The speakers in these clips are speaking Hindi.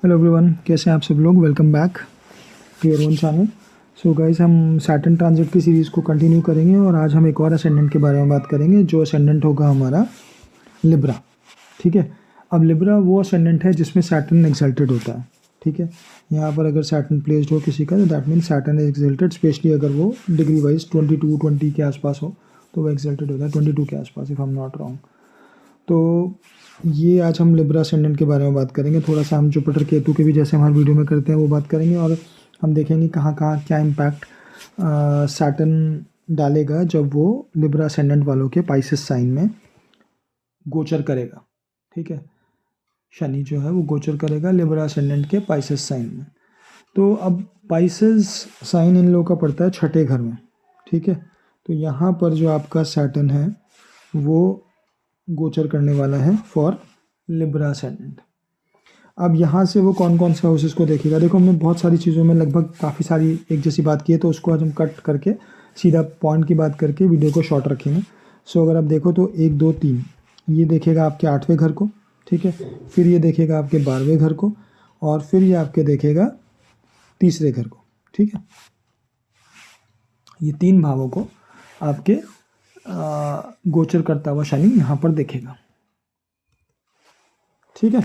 हेलो एवरीवन, कैसे हैं आप सब लोग। Welcome back to your own channel. So guys, हम सैटर्न ट्रांजिट की सीरीज़ को कंटिन्यू करेंगे और आज हम एक और असेंडेंट के बारे में बात करेंगे जो असेंडेंट होगा हमारा लिब्रा। ठीक है। अब लिब्रा वो असेंडेंट है जिसमें सैटर्न एक्सल्टेड होता है। ठीक है। यहाँ पर अगर सैटर्न प्लेस्ड हो किसी का तो that mean Saturn exalted, specially अगर वो डिग्री वाइज 20 के आसपास हो तो वो एक्सल्टेड होता है 22 के आसपास, if I am not wrong. तो ये आज हम लिब्रा असेंडेंट के बारे में बात करेंगे। थोड़ा सा हम जुपिटर केतु के भी जैसे हम हर वीडियो में करते हैं वो बात करेंगे, और हम देखेंगे कहाँ कहाँ क्या इम्पैक्ट सैटर्न डालेगा जब वो लिब्रा असेंडेंट वालों के पाइसेस साइन में गोचर करेगा। ठीक है। शनि जो है वो गोचर करेगा लिब्रा असेंडेंट के पाइसेस साइन में। तो अब पाइसेस साइन इन लोगों का पड़ता है छठे घर में। ठीक है। तो यहाँ पर जो आपका सैटर्न है वो गोचर करने वाला है फॉर लिब्रा असेंडेंट। अब यहाँ से वो कौन कौन से हाउसेस को देखेगा। देखो, हमने बहुत सारी चीज़ों में लगभग काफ़ी सारी एक जैसी बात की है, तो उसको आज हम कट करके सीधा पॉइंट की बात करके वीडियो को शॉर्ट रखेंगे। सो अगर आप देखो तो 1 2 3 ये देखेगा आपके 8वें घर को। ठीक है। फिर ये देखेगा आपके 12वें घर को, और फिर ये आपके देखेगा 3रे घर को। ठीक है। ये 3 भावों को आपके गोचर करता हुआ शनि यहाँ पर देखेगा। ठीक है।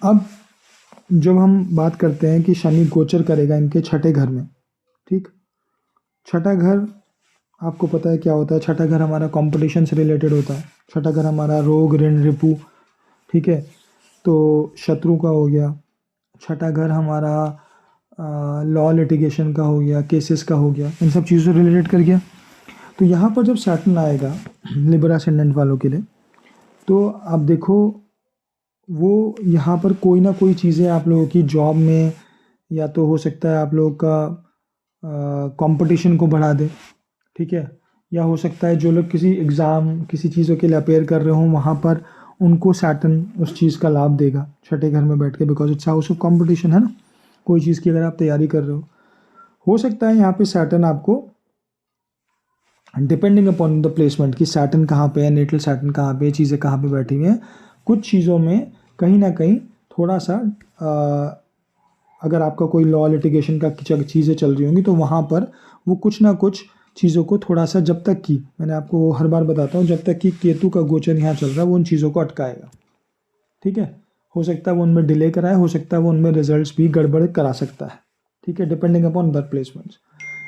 अब जब हम बात करते हैं कि शनि गोचर करेगा इनके छठे घर में, ठीक, छठा घर आपको पता है क्या होता है। छठा घर हमारा कंपटीशन से रिलेटेड होता है। छठा घर हमारा रोग ऋण रिपु, ठीक है, तो शत्रु का हो गया। छठा घर हमारा लॉ लिटिगेशन का हो गया, केसेस का हो गया, इन सब चीज़ों से रिलेटेड कर गया। तो यहाँ पर जब सैटर्न आएगा लिब्रा असेंडेंट वालों के लिए, तो आप देखो वो यहाँ पर कोई ना कोई चीज़ें आप लोगों की जॉब में, या तो हो सकता है आप लोगों का कंपटीशन को बढ़ा दे। ठीक है। या हो सकता है जो लोग किसी एग्ज़ाम किसी चीज़ों के लिए अपेयर कर रहे हों वहाँ पर उनको सैटर्न उस चीज़ का लाभ देगा छठे घर में बैठ के, because it's house of competition है ना। कोई चीज़ की अगर आप तैयारी कर रहे हो सकता है यहाँ पे सैटर्न आपको, डिपेंडिंग अपॉन द प्लेसमेंट कि सैटर्न कहाँ पे है, नेटल सैटर्न कहाँ पे, चीज़ें कहाँ पे बैठी हुई हैं, कुछ चीज़ों में कहीं ना कहीं थोड़ा सा अगर आपका कोई लॉ लिटिगेशन का चीज़ें चल रही होंगी तो वहाँ पर वो कुछ ना कुछ चीज़ों को थोड़ा सा, जब तक कि मैंने आपको हर बार बताता हूँ, जब तक कि केतु का गोचर यहाँ चल रहा है वो उन चीज़ों को अटकाएगा। ठीक है। हो सकता है वो उनमें डिले कराए, हो सकता है वो उनमें रिजल्ट्स भी गड़बड़ करा सकता है। ठीक है। Depending upon the placements.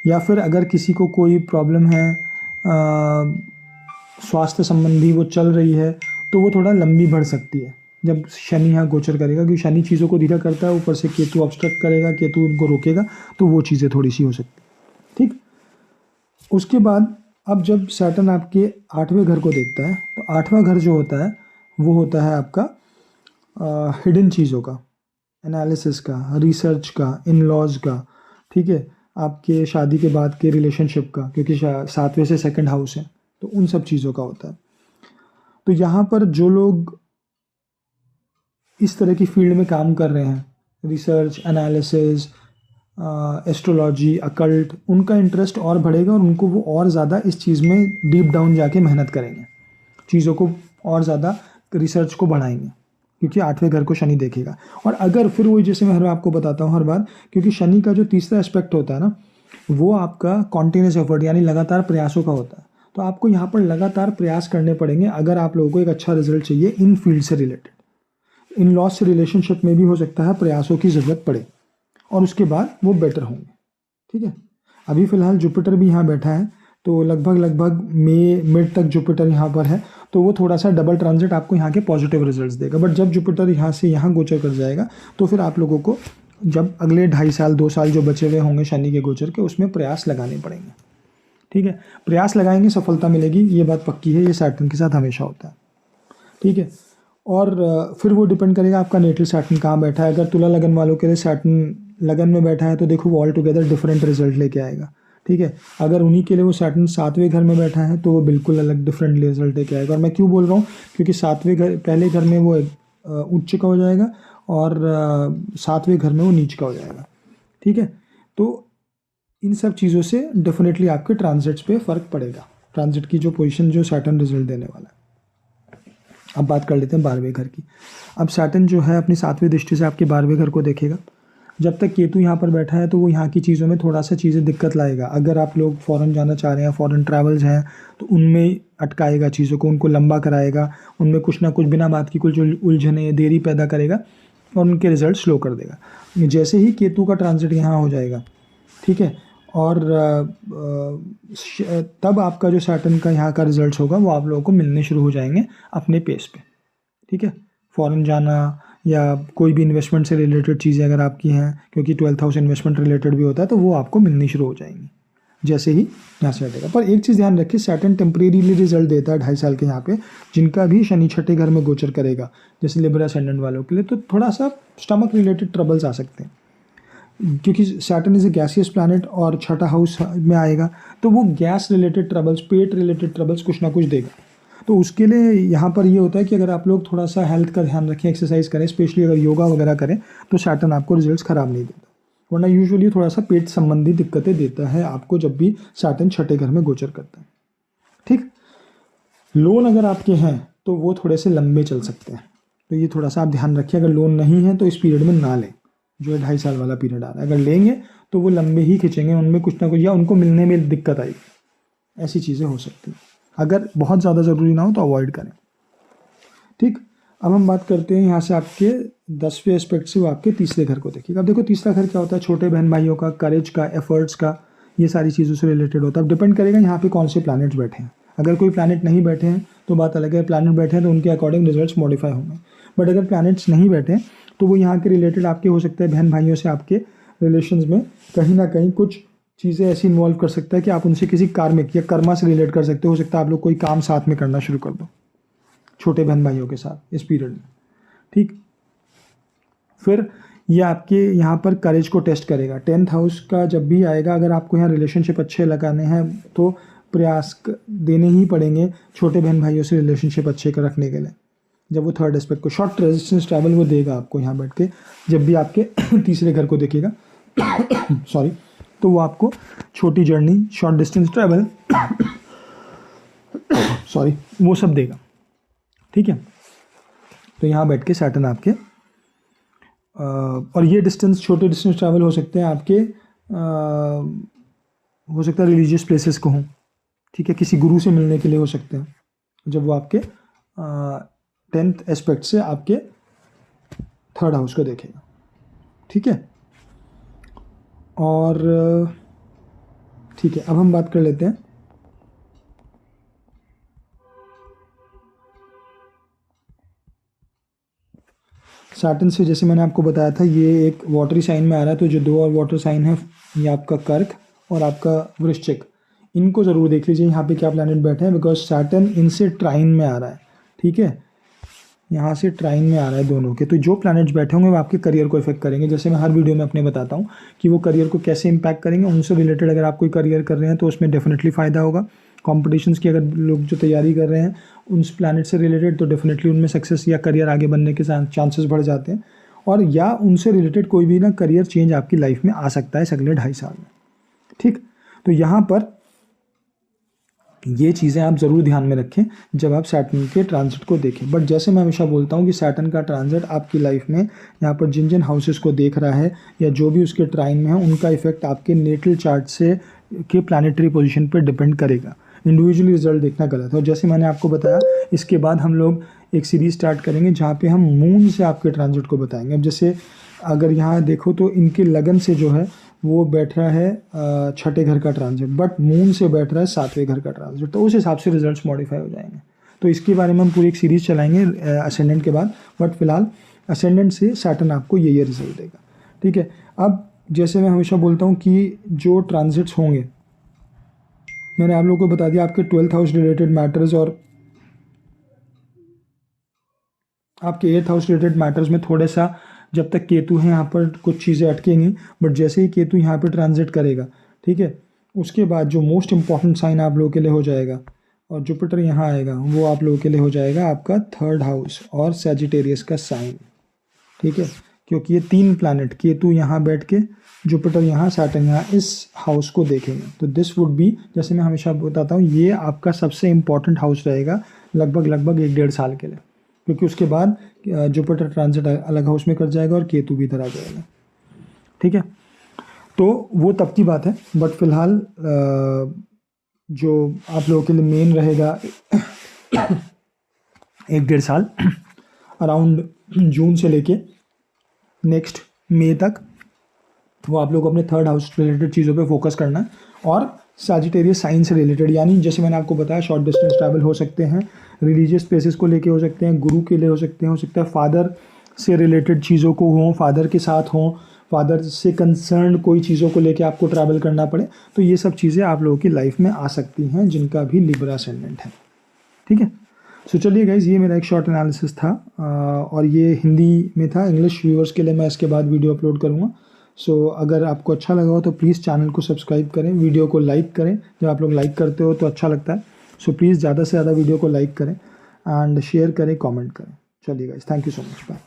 या फिर अगर किसी को कोई प्रॉब्लम है स्वास्थ्य संबंधी वो चल रही है तो वो थोड़ा लंबी बढ़ सकती है जब शनि यहाँ गोचर करेगा, क्योंकि शनि चीज़ों को धीरा करता है, ऊपर से केतु ऑब्स्ट्रक्ट करेगा, केतु उनको रोकेगा, तो वो चीज़ें थोड़ी सी हो सकती है। ठीक। उसके बाद अब जब सैटर्न आपके 8वें घर को देखता है तो 8वां घर जो होता है वो होता है आपका हिडन चीज़ों का, एनालिसिस का, रिसर्च का, इन लॉज का। ठीक है। आपके शादी के बाद के रिलेशनशिप का, क्योंकि 7वें से सेकंड हाउस है, तो उन सब चीज़ों का होता है। तो यहाँ पर जो लोग इस तरह की फील्ड में काम कर रहे हैं, रिसर्च, एनालिसिस, एस्ट्रोलॉजी, अकल्ट, उनका इंटरेस्ट और बढ़ेगा और उनको वो और ज़्यादा इस चीज़ में डीप डाउन जाके मेहनत करेंगे, चीज़ों को और ज़्यादा रिसर्च को बढ़ाएंगे, क्योंकि 8वें घर को शनि देखेगा। और अगर फिर वही जैसे मैं आपको बताता हूँ हर बार, क्योंकि शनि का जो तीसरा एस्पेक्ट होता है ना वो आपका कॉन्टिन्यूस एफर्ट यानी लगातार प्रयासों का होता है। तो आपको यहाँ पर लगातार प्रयास करने पड़ेंगे अगर आप लोगों को एक अच्छा रिजल्ट चाहिए इन फील्ड से रिलेटेड। इन लॉस से रिलेशनशिप में भी हो सकता है प्रयासों की ज़रूरत पड़े और उसके बाद वो बेटर होंगे। ठीक है। अभी फ़िलहाल जुपिटर भी यहाँ बैठा है, तो लगभग मई मिड तक जुपिटर यहाँ पर है, तो वो थोड़ा सा डबल ट्रांजिट आपको यहाँ के पॉजिटिव रिजल्ट्स देगा। बट जब जुपिटर यहाँ से यहाँ गोचर कर जाएगा तो फिर आप लोगों को जब अगले 2.5 साल 2 साल जो बचे हुए होंगे शनि के गोचर के, उसमें प्रयास लगाने पड़ेंगे। ठीक है। प्रयास लगाएंगे, सफलता मिलेगी, ये बात पक्की है। ये सैटर्न के साथ हमेशा होता है। ठीक है। और फिर वो डिपेंड करेगा आपका नेटल सैटर्न कहाँ बैठा है। अगर तुला लगन वालों के लिए सैटर्न लगन में बैठा है तो देखो वो ऑल टुगेदर डिफरेंट रिजल्ट लेके आएगा। ठीक है। अगर उन्हीं के लिए वो सैटर्न 7वें घर में बैठा है तो वो बिल्कुल अलग डिफरेंट रिजल्ट लेके आएगा। और मैं क्यों बोल रहा हूँ, क्योंकि 7वें घर, पहले घर में वो उच्च का हो जाएगा और 7वें घर में वो नीच का हो जाएगा। ठीक है। तो इन सब चीज़ों से डेफिनेटली आपके ट्रांजिट्स पे फ़र्क पड़ेगा, ट्रांजिट की जो पोजीशन जो सैटर्न रिजल्ट देने वाला है। अब बात कर लेते हैं 12वें घर की। अब सैटर्न जो है अपनी 7वीं दृष्टि से आपके 12वें घर को देखेगा। जब तक केतु यहाँ पर बैठा है तो वो यहाँ की चीज़ों में थोड़ा सा चीज़ें दिक्कत लाएगा। अगर आप लोग फ़ॉरेन जाना चाह रहे हैं, फ़ॉरेन ट्रैवल्स हैं, तो उनमें अटकाएगा चीज़ों को, उनको लंबा कराएगा, उनमें कुछ ना कुछ बिना बात की कुछ उलझने देरी पैदा करेगा और उनके रिजल्ट स्लो कर देगा। जैसे ही केतु का ट्रांजिट यहाँ हो जाएगा, ठीक है, और तब आपका जो सैटर्न का यहाँ का रिजल्ट होगा वो आप लोगों को मिलने शुरू हो जाएंगे अपने पेस पे, ठीक है। फ़ॉरेन जाना या कोई भी इन्वेस्टमेंट से रिलेटेड चीज़ें अगर आपकी हैं, क्योंकि 12th हाउस इन्वेस्टमेंट रिलेटेड भी होता है, तो वो आपको मिलनी शुरू हो जाएंगी जैसे ही यहाँ से हटेगा। पर एक चीज़ ध्यान रखिए, सैटर्न टेम्परेरीली रिजल्ट देता है 2.5 साल के यहाँ पे, जिनका भी शनि छठे घर में गोचर करेगा, जैसे लिब्रा असेंडेंट वालों के लिए, तो थोड़ा सा स्टमक रिलेटेड ट्रबल्स आ सकते हैं, क्योंकि Saturn is a gaseous planet और छठा हाउस में आएगा, तो वो गैस रिलेटेड ट्रबल्स, पेट रिलेटेड ट्रबल्स कुछ ना कुछ देगा। तो उसके लिए यहाँ पर ये होता है कि अगर आप लोग थोड़ा सा हेल्थ का ध्यान रखें, एक्सरसाइज करें, स्पेशली अगर योगा वगैरह करें, तो सैटर्न आपको रिजल्ट्स ख़राब नहीं देता, वरना यूजुअली थोड़ा सा पेट संबंधी दिक्कतें देता है आपको जब भी सैटर्न छठे घर में गोचर करता है, ठीक। लोन अगर आपके हैं तो वो थोड़े से लंबे चल सकते हैं, तो ये थोड़ा सा आप ध्यान रखिए। अगर लोन नहीं है तो इस पीरियड में ना लें, जो है 2.5 साल वाला पीरियड आ रहा है। अगर लेंगे तो वो लंबे ही खींचेंगे, उनमें कुछ ना कुछ या उनको मिलने में दिक्कत आएगी, ऐसी चीज़ें हो सकती हैं। अगर बहुत ज़्यादा ज़रूरी ना हो तो अवॉइड करें, ठीक। अब हम बात करते हैं यहाँ से आपके 10वें एस्पेक्ट से, वो आपके तीसरे घर को देखिएगा। अब देखो तीसरा घर क्या होता है, छोटे बहन भाइयों का, करेज का, एफर्ट्स का, ये सारी चीज़ों से रिलेटेड होता है। अब डिपेंड करेगा यहाँ पे कौन से प्लैनेट्स बैठे हैं। अगर कोई प्लैनेट नहीं बैठे हैं तो बात अलग है, प्लैनेट बैठे हैं तो उनके अकॉर्डिंग रिजल्ट्स मॉडिफाई होंगे। बट अगर प्लैनेट्स नहीं बैठे हैं तो वो यहाँ के रिलेटेड आपके हो सकते हैं, बहन भाइयों से आपके रिलेशंस में कहीं ना कहीं कुछ चीज़ें ऐसी इन्वॉल्व कर सकता है कि आप उनसे किसी कार्मिक या कर्मा से रिलेट कर सकते हो सकता है आप लोग कोई काम साथ में करना शुरू कर दो छोटे बहन भाइयों के साथ इस पीरियड में, ठीक। फिर ये आपके यहाँ पर करेज को टेस्ट करेगा। 10th हाउस का जब भी आएगा, अगर आपको यहाँ रिलेशनशिप अच्छे लगाने हैं तो प्रयास देने ही पड़ेंगे छोटे बहन भाइयों से रिलेशनशिप अच्छे कर रखने के लिए। जब वो थर्ड एस्पेक्ट को, शॉर्ट रेजिस्टेंस ट्रैवल वो देगा आपको यहाँ बैठ के, जब भी आपके तीसरे घर को देखेगा सॉरी, तो वो आपको छोटी journey, short distance travel sorry, वो सब देगा, ठीक है। तो यहाँ बैठ के सैटर्न आपके और ये डिस्टेंस, छोटे डिस्टेंस ट्रैवल हो सकते हैं आपके, हो सकता है रिलीजियस प्लेसेस को हों, ठीक है, किसी गुरु से मिलने के लिए हो सकते हैं, जब वो आपके 10th एस्पेक्ट से आपके 3rd हाउस को देखेगा, ठीक है। और ठीक है, अब हम बात कर लेते हैं सैटर्न से। जैसे मैंने आपको बताया था ये एक वाटरी साइन में आ रहा है, तो जो 2 और वाटर साइन है, ये आपका कर्क और आपका वृश्चिक, इनको ज़रूर देख लीजिए यहाँ पे क्या प्लैनेट बैठे हैं, बिकॉज सैटर्न इनसे ट्राइन में आ रहा है, ठीक है, यहाँ से ट्राइन में आ रहा है दोनों के। तो जो प्लैनेट्स बैठे होंगे वो आपके करियर को इफेक्ट करेंगे। जैसे मैं हर वीडियो में अपने बताता हूँ कि वो करियर को कैसे इम्पैक्ट करेंगे, उनसे रिलेटेड अगर आप कोई करियर कर रहे हैं तो उसमें डेफिनेटली फ़ायदा होगा। कॉम्पिटिशन्स की अगर लोग जो तैयारी कर रहे हैं उन प्लैनेट से रिलेटेड, तो डेफिनेटली उनमें सक्सेस या करियर आगे बनने के चांसेस बढ़ जाते हैं, और या उनसे रिलेटेड कोई भी ना करियर चेंज आपकी लाइफ में आ सकता है इस अगले 2.5 साल में, ठीक। तो यहाँ पर ये चीज़ें आप ज़रूर ध्यान में रखें जब आप सैटर्न के ट्रांजिट को देखें। बट जैसे मैं हमेशा बोलता हूँ कि सैटर्न का ट्रांजिट आपकी लाइफ में यहाँ पर जिन जिन हाउसेस को देख रहा है या जो भी उसके ट्राइन में है, उनका इफेक्ट आपके नेटल चार्ट से के प्लानिटरी पोजीशन पर डिपेंड करेगा। इंडिविजुअली रिजल्ट देखना गलत है। और जैसे मैंने आपको बताया, इसके बाद हम लोग एक सीरीज स्टार्ट करेंगे जहाँ पे हम मून से आपके ट्रांजिट को बताएंगे। अब जैसे अगर यहाँ देखो तो इनके लगन से जो है वो बैठ रहा है छठे घर का ट्रांजिट, बट मून से बैठ रहा है 7वें घर का ट्रांजिट, तो उस हिसाब से रिजल्ट्स मॉडिफाई हो जाएंगे। तो इसके बारे में हम पूरी एक सीरीज़ चलाएंगे असेंडेंट के बाद, बट फिलहाल असेंडेंट से सैटर्न आपको ये रिजल्ट देगा, ठीक है। अब जैसे मैं हमेशा बोलता हूँ कि जो ट्रांजिट्स होंगे, मैंने आप लोगों को बता दिया आपके 12th हाउस रिलेटेड मैटर्स और आपके 8th हाउस रिलेटेड मैटर्स में थोड़ा सा जब तक केतु है यहाँ पर कुछ चीज़ें अटकेंगी, बट जैसे ही केतु यहाँ पर ट्रांजिट करेगा, ठीक है, उसके बाद जो मोस्ट इंपॉर्टेंट साइन आप लोगों के लिए हो जाएगा और जुपिटर यहाँ आएगा, वो आप लोगों के लिए हो जाएगा आपका 3rd हाउस और सैजिटेरियस का साइन, ठीक है। क्योंकि ये 3 प्लैनेट, केतु यहाँ बैठ के, जुपिटर यहाँ, सैटर्न यहाँ, इस हाउस को देखेंगे। तो दिस वुड बी, जैसे मैं हमेशा बताता हूँ, ये आपका सबसे इम्पॉर्टेंट हाउस रहेगा लगभग 1-1.5 साल के लिए, क्योंकि उसके बाद जुपिटर ट्रांजिट अलग हाउस में कर जाएगा और केतु भी इधर आ जाएगा। ठीक है, तो वो तब की बात है, बट फिलहाल जो आप लोगों के लिए मेन रहेगा 1-1.5 साल अराउंड जून से लेके नेक्स्ट मई तक, वो आप लोग को अपने 3rd हाउस रिलेटेड चीज़ों पे फोकस करना है। और सैजिटेरियस साइन से रिलेटेड, यानी जैसे मैंने आपको बताया शॉर्ट डिस्टेंस ट्रैवल हो सकते हैं, रिलीजियस प्लेसेस को लेके हो सकते हैं, गुरु के लिए हो सकते हैं, हो सकता है फादर से रिलेटेड चीज़ों को हों, फादर के साथ हों, फादर से कंसर्न कोई चीज़ों को लेके आपको ट्रैवल करना पड़े। तो ये सब चीज़ें आप लोगों की लाइफ में आ सकती हैं जिनका भी लिब्रा असेंडेंट है। ठीक है, सो चलिए गाइज, ये मेरा एक शॉर्ट एनालिसिस था और ये हिंदी में था। इंग्लिश व्यूअर्स के लिए मैं इसके बाद वीडियो अपलोड करूँगा। सो अगर आपको अच्छा लगा हो तो प्लीज़ चैनल को सब्सक्राइब करें, वीडियो को लाइक करें। जब आप लोग लाइक करते हो तो अच्छा लगता है। सो प्लीज़ ज़्यादा से ज़्यादा वीडियो को लाइक करें एंड शेयर करें, कमेंट करें। चलिए guys, thank you so much, bye.